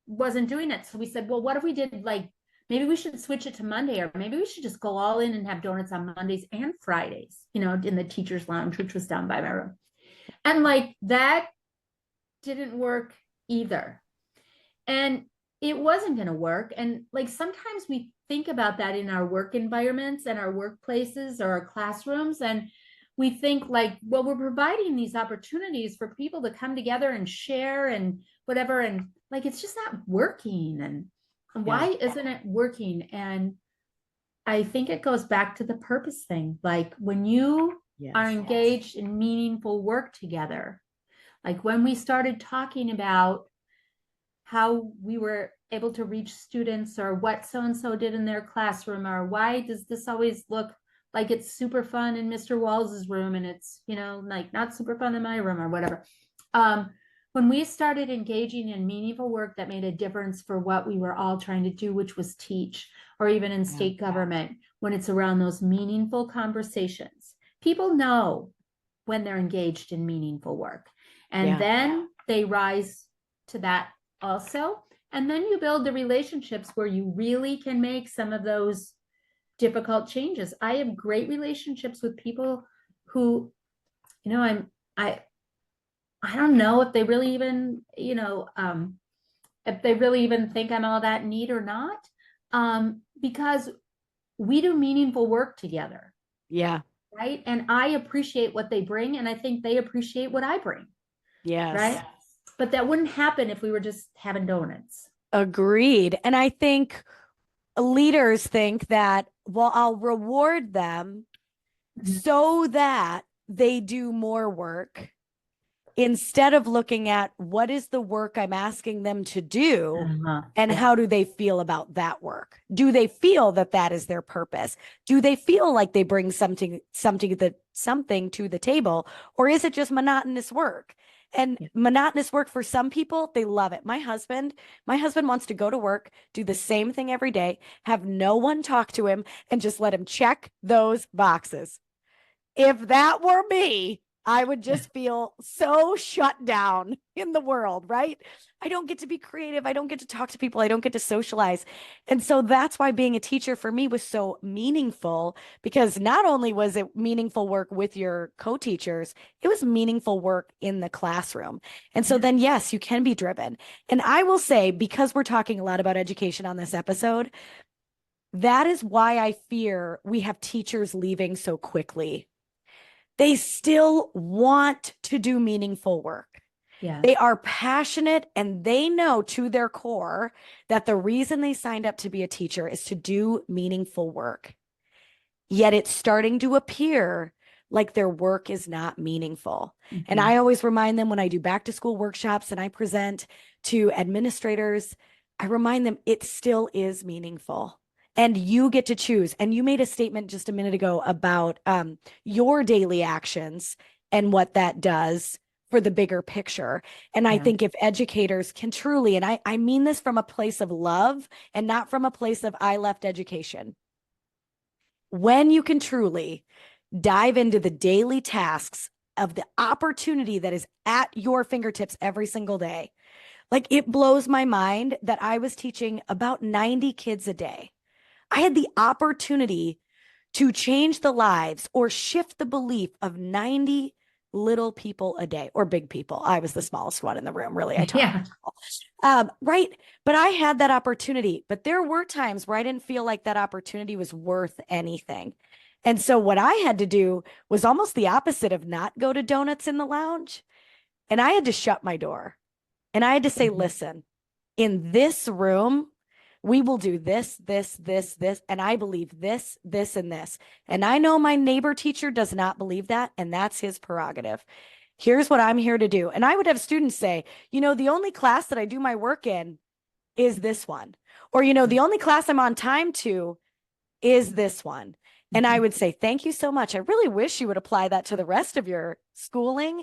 wasn't doing it. So we said, well, what if we did like, maybe we should switch it to Monday, or maybe we should just go all in and have donuts on Mondays and Fridays, in the teacher's lounge, which was down by my room. And like, that didn't work either. And it wasn't going to work. And like, sometimes we think about that in our work environments and our workplaces or our classrooms. And we think like, well, we're providing these opportunities for people to come together and share and whatever. And like, it's just not working. And why isn't it working? And I think it goes back to the purpose thing. Like when you are engaged in meaningful work together, like when we started talking about how we were able to reach students, or what so-and-so did in their classroom, or why does this always look like it's super fun in Mr. Walz's room and it's, like not super fun in my room, or whatever. When we started engaging in meaningful work that made a difference for what we were all trying to do, which was teach, or even in state government, when it's around those meaningful conversations, people know when they're engaged in meaningful work. And then they rise to that also. And then you build the relationships where you really can make some of those difficult changes. I have great relationships with people who, I don't know if they really even, if they really even think I'm all that neat or not, because we do meaningful work together. Yeah. Right. And I appreciate what they bring, and I think they appreciate what I bring. Yes. Right. But that wouldn't happen if we were just having donuts. Agreed. And I think leaders think that, well, I'll reward them so that they do more work, instead of looking at what is the work I'm asking them to do, and how do they feel about that work? Do they feel that that is their purpose? Do they feel like they bring something to the table, or is it just monotonous work? And monotonous work, for some people, they love it. My husband wants to go to work, do the same thing every day, have no one talk to him, and just let him check those boxes. If that were me, I would just feel so shut down in the world, right? I don't get to be creative. I don't get to talk to people. I don't get to socialize. And so that's why being a teacher for me was so meaningful, because not only was it meaningful work with your co-teachers, it was meaningful work in the classroom. And so then, yes, you can be driven. And I will say, because we're talking a lot about education on this episode, that is why I fear we have teachers leaving so quickly. They still want to do meaningful work. Yeah. They are passionate, and they know to their core that the reason they signed up to be a teacher is to do meaningful work. Yet it's starting to appear like their work is not meaningful. And I always remind them, when I do back to school workshops and I present to administrators, I remind them it still is meaningful. And you get to choose. And you made a statement just a minute ago about your daily actions and what that does for the bigger picture. And I think if educators can truly, and I mean this from a place of love and not from a place of I left education, when you can truly dive into the daily tasks of the opportunity that is at your fingertips every single day. Like, it blows my mind that I was teaching about 90 kids a day. I had the opportunity to change the lives or shift the belief of 90 little people a day, or big people. I was the smallest one in the room, really. I talked. Yeah. Right. But I had that opportunity. But there were times where I didn't feel like that opportunity was worth anything. And so what I had to do was almost the opposite of not go to donuts in the lounge. And I had to shut my door. And I had to say, listen, in this room, we will do this, this, this, this. And I believe this, this, and this. And I know my neighbor teacher does not believe that. And that's his prerogative. Here's what I'm here to do. And I would have students say, the only class that I do my work in is this one. Or, the only class I'm on time to is this one. And I would say, thank you so much. I really wish you would apply that to the rest of your schooling.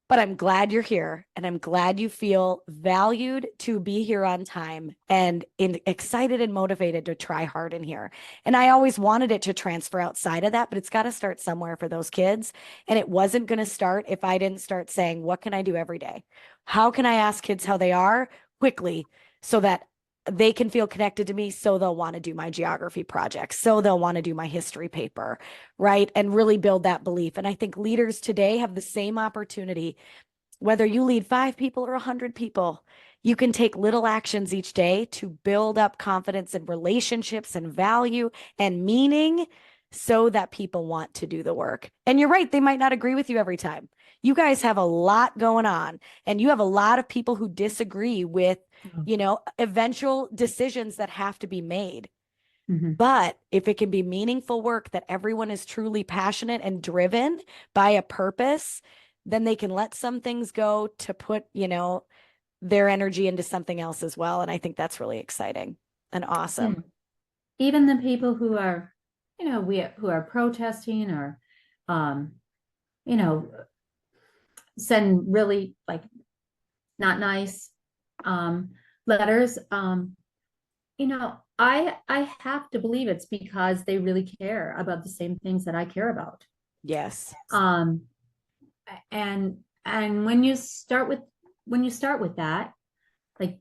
But I'm glad you're here, and I'm glad you feel valued to be here on time and excited and motivated to try hard in here. And I always wanted it to transfer outside of that, but it's got to start somewhere for those kids. And it wasn't going to start if I didn't start saying, what can I do every day? How can I ask kids how they are quickly so that they can feel connected to me, so they'll want to do my geography project, so they'll want to do my history paper, right? And really build that belief. And I think leaders today have the same opportunity. Whether you lead 5 people or 100 people, you can take little actions each day to build up confidence and relationships and value and meaning so that people want to do the work. And you're right, they might not agree with you every time. You guys have a lot going on, and you have a lot of people who disagree with eventual decisions that have to be made. But if it can be meaningful work that everyone is truly passionate and driven by a purpose, then they can let some things go to put, their energy into something else as well. And I think that's really exciting and awesome. Even the people who are, who are protesting or, send really not nice letters. I have to believe it's because they really care about the same things that I care about. Yes. And when you start with that,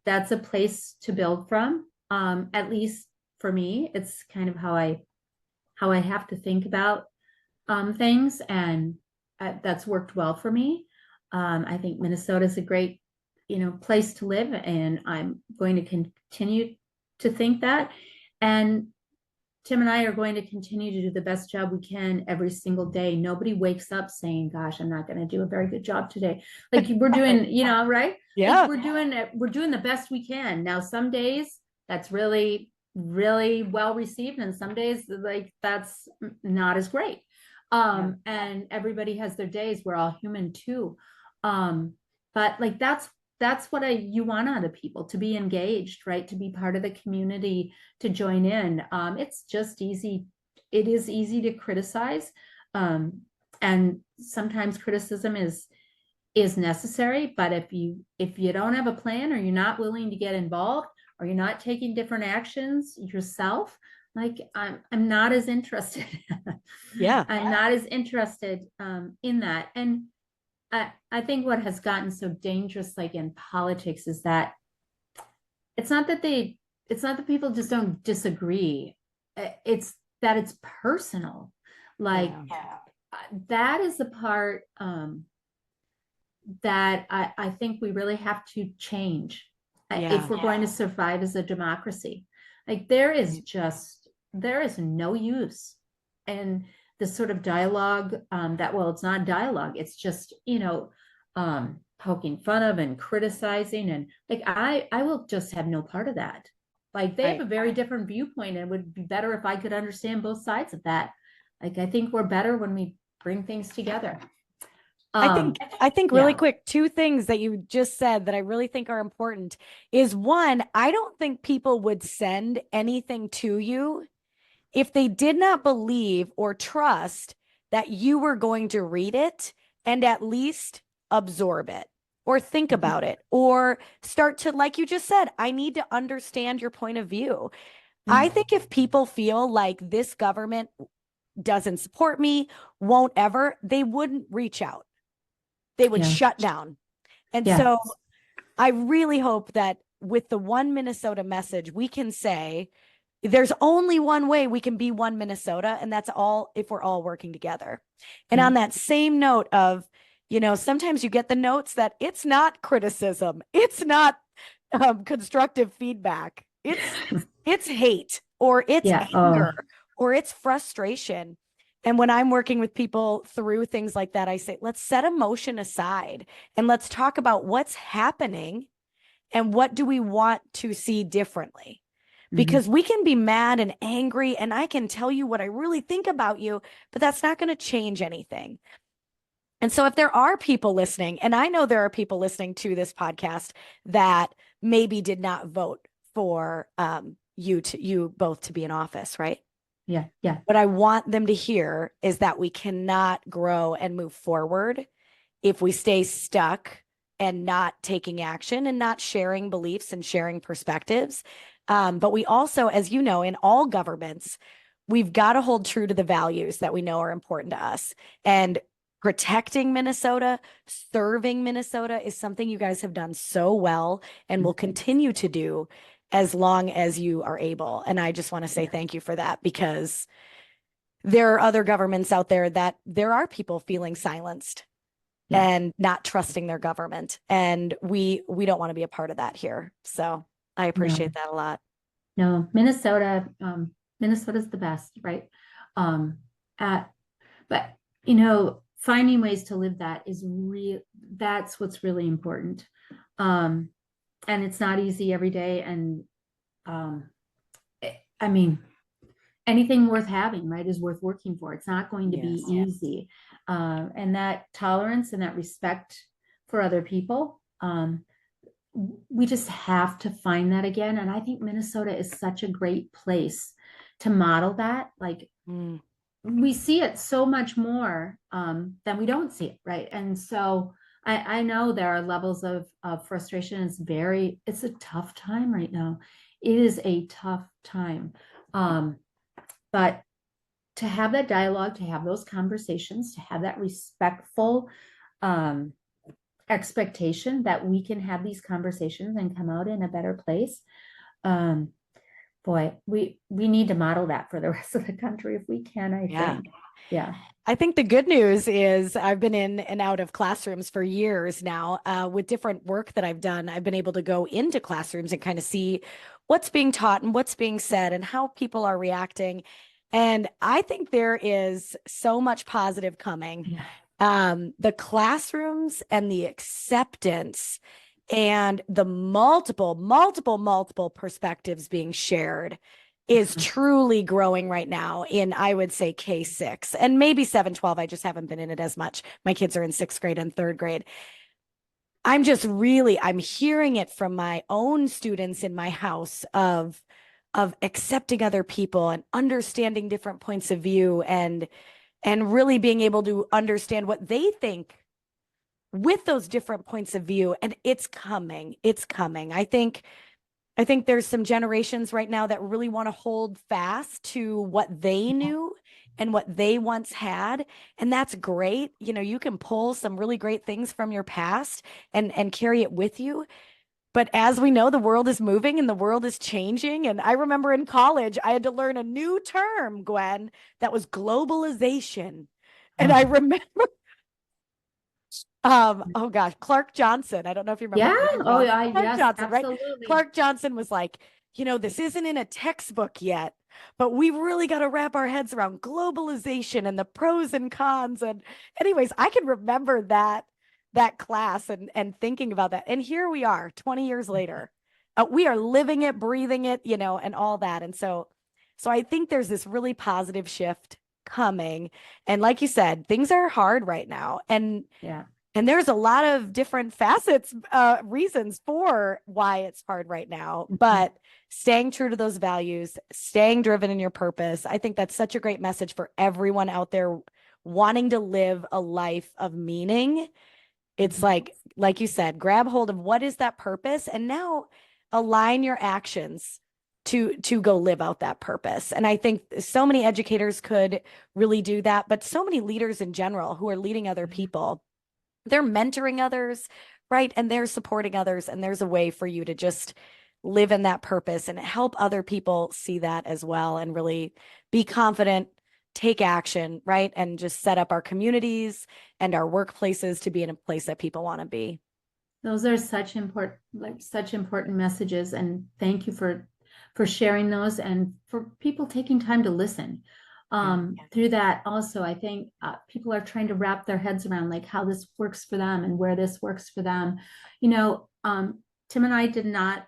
that's a place to build from. At least for me, it's kind of how I have to think about things, and that's worked well for me. I think Minnesota is a great place to live, and I'm going to continue to think that. And Tim and I are going to continue to do the best job we can every single day. Nobody wakes up saying, gosh, I'm not going to do a very good job today. We're doing, right? Yeah. We're doing the best we can. Now, some days that's really, really well received, and some days that's not as great. And everybody has their days. We're all human too. But that's what you want out of people, to be engaged, right? To be part of the community, to join in. It's just easy. It is easy to criticize. And sometimes criticism is necessary, but if you don't have a plan, or you're not willing to get involved, or you're not taking different actions yourself, I'm not as interested. Yeah. I'm not as interested in that. And I think what has gotten so dangerous, in politics, is that it's not that people just don't disagree. It's that it's personal. That is the part that I think we really have to change if we're going to survive as a democracy. There is no use in this sort of dialogue it's not dialogue. It's just, poking fun of and criticizing. And I will just have no part of that. They have a very different viewpoint, and it would be better if I could understand both sides of that. I think we're better when we bring things together. I think really quick, 2 things that you just said that I really think are important is, one, I don't think people would send anything to you if they did not believe or trust that you were going to read it and at least absorb it or think about it, or start to, like you just said, I need to understand your point of view. I think if people feel like this government doesn't support me, won't ever, they wouldn't reach out. They would shut down. And so I really hope that with the One Minnesota message, we can say, there's only one way we can be one Minnesota, and that's all if we're all working together. And on that same note of, sometimes you get the notes that it's not criticism, it's not constructive feedback, it's hate, or it's anger, or it's frustration. And when I'm working with people through things like that, I say, let's set emotion aside and let's talk about what's happening and what do we want to see differently. Because we can be mad and angry, and I can tell you what I really think about you, but that's not going to change anything. And so if there are people listening, and I know there are people listening to this podcast that maybe did not vote for you both to be in office, right? Yeah. What I want them to hear is that we cannot grow and move forward if we stay stuck and not taking action and not sharing beliefs and sharing perspectives. But we also, as you know, in all governments, we've got to hold true to the values that we know are important to us. And protecting Minnesota, serving Minnesota is something you guys have done so well and will continue to do as long as you are able. And I just want to say thank you for that, because there are other governments out there that there are people feeling silenced and not trusting their government. And we don't want to be a part of that here. So I appreciate that a lot. No, Minnesota's the best, right? But finding ways to live that is that's what's really important. And it's not easy every day. And I mean, anything worth having, right, is worth working for. It's not going to be easy. And that tolerance and that respect for other people, we just have to find that again. And I think Minnesota is such a great place to model that. Like we see it so much more than we don't see it, right? And so I know there are levels of frustration. It's a tough time right now. It is a tough time. But to have that dialogue, to have those conversations, to have that respectful expectation that we can have these conversations and come out in a better place. Boy, we need to model that for the rest of the country if we can, I think. Yeah. I think the good news is I've been in and out of classrooms for years now. With different work that I've done, I've been able to go into classrooms and kind of see what's being taught and what's being said and how people are reacting. And I think there is so much positive coming. The classrooms and the acceptance and the multiple perspectives being shared is truly growing right now in, I would say, K-6 and maybe 7-12. I just haven't been in it as much. My kids are in 6th grade and 3rd grade. I'm hearing it from my own students in my house of accepting other people and understanding different points of view and really being able to understand what they think with those different points of view. And it's coming. I think there's some generations right now that really want to hold fast to what they knew and what they once had. And that's great. You can pull some really great things from your past and carry it with you. But as we know, the world is moving and the world is changing. And I remember in college, I had to learn a new term, Gwen, that was globalization. And I remember, oh gosh, Clark Johnson. I don't know if you remember. Yeah. Clark Johnson, absolutely. Right? Clark Johnson was like, this isn't in a textbook yet, but we really got to wrap our heads around globalization and the pros and cons. And anyways, I can remember that class and thinking about that. And here we are 20 years later. We are living it, breathing it, and all that. And so I think there's this really positive shift coming. And like you said, things are hard right now. And there's a lot of different facets, reasons for why it's hard right now, but staying true to those values, staying driven in your purpose. I think that's such a great message for everyone out there wanting to live a life of meaning. It's like you said, grab hold of what is that purpose and now align your actions to go live out that purpose. And I think so many educators could really do that, but so many leaders in general who are leading other people, they're mentoring others, right? And they're supporting others. And there's a way for you to just live in that purpose and help other people see that as well and really be confident, take action, right? And just set up our communities and our workplaces to be in a place that people want to be. Those are such important messages, and thank you for sharing those and for people taking time to listen. Through that also, I think people are trying to wrap their heads around like how this works for them and where this works for them. You know, Tim and I did not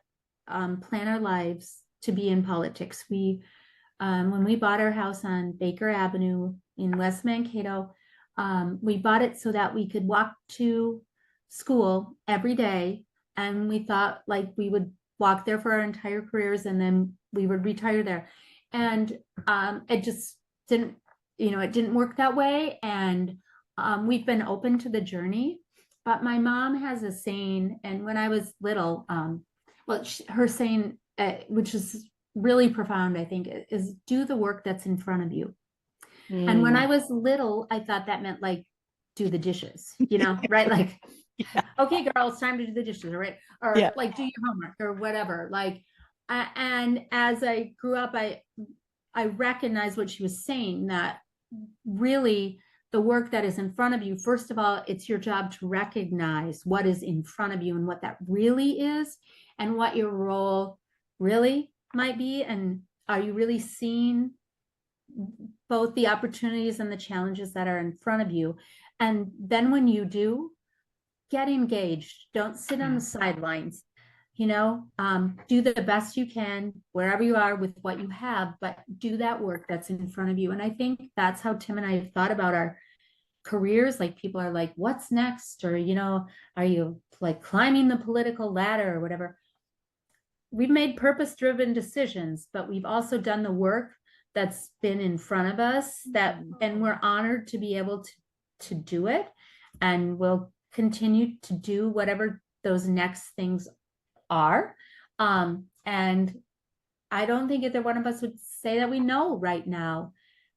plan our lives to be in politics. When we bought our house on Baker Avenue in West Mankato, we bought it so that we could walk to school every day, and we thought like we would walk there for our entire careers and then we would retire there. And it just didn't, it didn't work that way. And we've been open to the journey. But my mom has a saying, and when I was little, her saying, which is really profound, I think, is do the work that's in front of you. And when I was little, I thought that meant like do the dishes, right? Like, okay, girl, it's time to do the dishes, right? Or like do your homework or whatever. Like, and as I grew up, I recognized what she was saying, that really the work that is in front of you, first of all, it's your job to recognize what is in front of you and what that really is and what your role really might be. And are you really seeing both the opportunities and the challenges that are in front of you? And then when you do, get engaged. Don't sit on the sidelines. Do the best you can wherever you are with what you have, but do that work that's in front of you. And I think that's how Tim and I have thought about our careers. Like people are like, what's next? Or, are you like climbing the political ladder or whatever? We've made purpose-driven decisions, but we've also done the work that's been in front of us, and we're honored to be able to do it. And we'll continue to do whatever those next things are. And I don't think either one of us would say that we know right now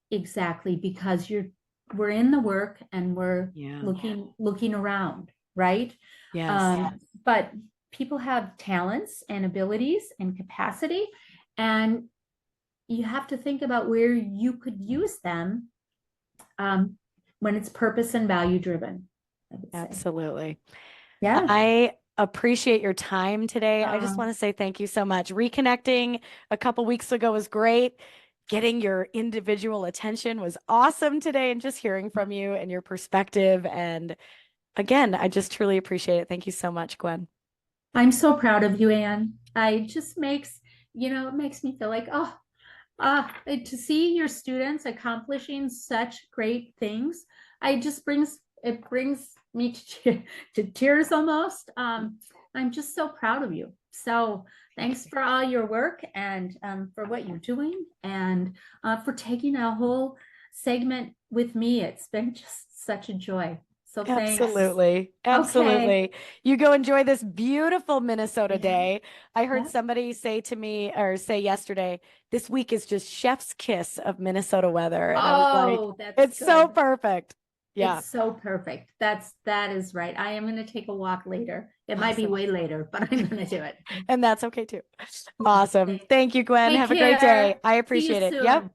exactly, because we're in the work and we're looking around, right? Yes. But people have talents and abilities and capacity, and you have to think about where you could use them when it's purpose and value driven. Absolutely. Yeah. I appreciate your time today. I just want to say thank you so much. Reconnecting a couple weeks ago was great. Getting your individual attention was awesome today, and just hearing from you and your perspective. And again, I just truly appreciate it. Thank you so much, Gwen. I'm so proud of you, Anne. It just makes, it makes me feel like, to see your students accomplishing such great things, it brings me to tears almost. I'm just so proud of you. So thanks for all your work and for what you're doing, and for taking a whole segment with me. It's been just such a joy. So thanks. Absolutely. Okay. You go enjoy this beautiful Minnesota day. I heard somebody say yesterday, this week is just chef's kiss of Minnesota weather. And I was like, it's good. So perfect. Yeah. It's so perfect. That is right. I am going to take a walk later. It might be way later, but I'm going to do it. And that's okay too. Awesome. Thank you, Gwen. Take Have care. a great day. I appreciate it. Soon. Yep.